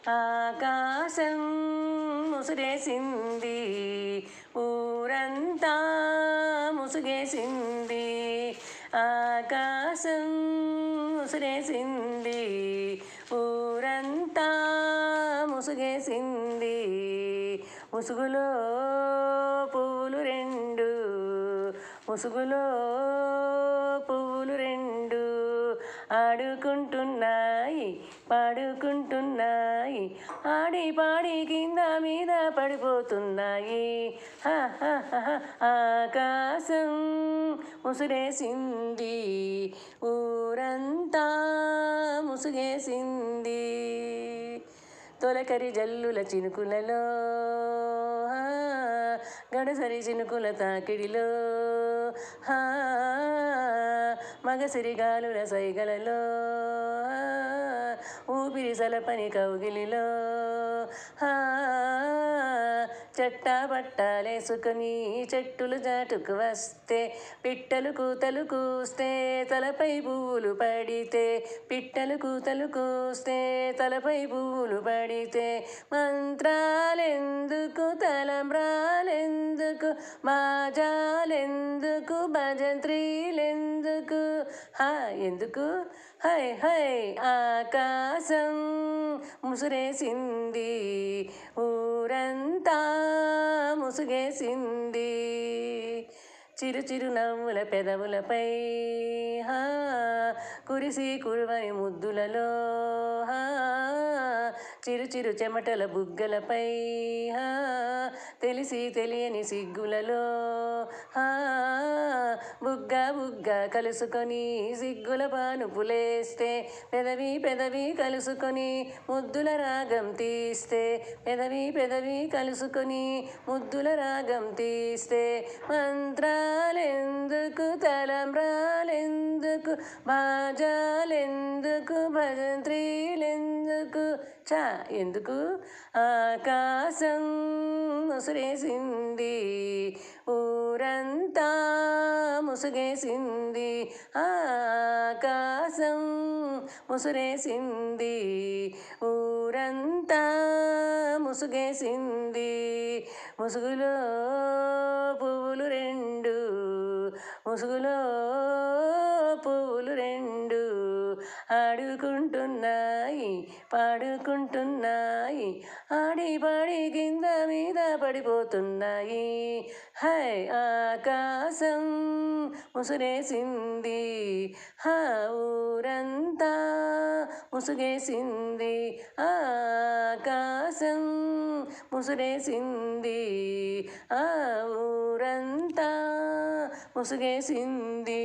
ఆకాశం ముసుగేసింది, ఊరంతా ముసుగేసింది. ఆకాశం ముసుగేసింది, ఊరంతా ముసుగేసింది. ముసుగులో పువ్వులు రెండు, ముసుగులో పువ్వులు రెండు ఆడుకుంటున్నాయి, పాడుకుంటున్నాయి, ఆడి పాడి కింద మీద పడిపోతున్నాయి. ఆకాశం ముసుగేసింది, ఊరంతా ముసుగేసింది. తొలకరి జల్లుల చినుకులలో, గడసరి చినుకుల తాకిడిలో, మగసిరి గాలుల సైగలలో, ఊపిరి సలపని కౌగిలిలో, చట్టా పట్టాలేసుకొని చెట్టులు చాటుకు వస్తే, పిట్టలు కూతలు కూస్తే తలపై పువ్వులు పడితే, పిట్టలు కూతలు కూస్తే తలపై పువ్వులు పడితే, మంత్రాలెందుకు తలంబ్రాలెందుకు, మాజాలెందుకు భజంత్రీలెందుకు, ఎందుకు? హై హై ఆకాశం ముసురేసింది, ఊరంతా ముసుగేసింది. చిరు చిరు నవ్వుల పెదవులపై, కురిసి కురువని ముద్దులలో, చిరు చిరు చెమటల బుగ్గలపై, తెలిసి తెలియని సిగ్గులలో, బుగ్గ బుగ్గ కలుసుకొని సిగ్గుల పానుపులేస్తే, పెదవి పెదవి కలుసుకొని ముద్దుల రాగం తీస్తే, పెదవి పెదవి కలుసుకొని ముద్దుల రాగం తీస్తే, మంత్రాలెందుకు తలంబ్రాలెందుకు, బాజాలెందుకు భజంత్రీలెందుకు, ఎందుకు? ఆకాశం ముసురేసింది, ఊరంతా ముసుగేసింది. ఆకాశం ముసురేసింది, ఊరంతా ముసుగేసింది. ముసుగులో పువ్వులు రెండు, ముసుగులో పువ్వులు రెండు ఆడుకుంటున్నాయి, పాడుకుంటున్నాయి, ఆడి పాడి కింద మీద పడిపోతున్నాయి. హై ఆకాశం ముసురేసింది, ఊరంతా ముసుగేసింది. ఆకాశం ముసురేసింది, ఊరంతా ముసుగేసింది.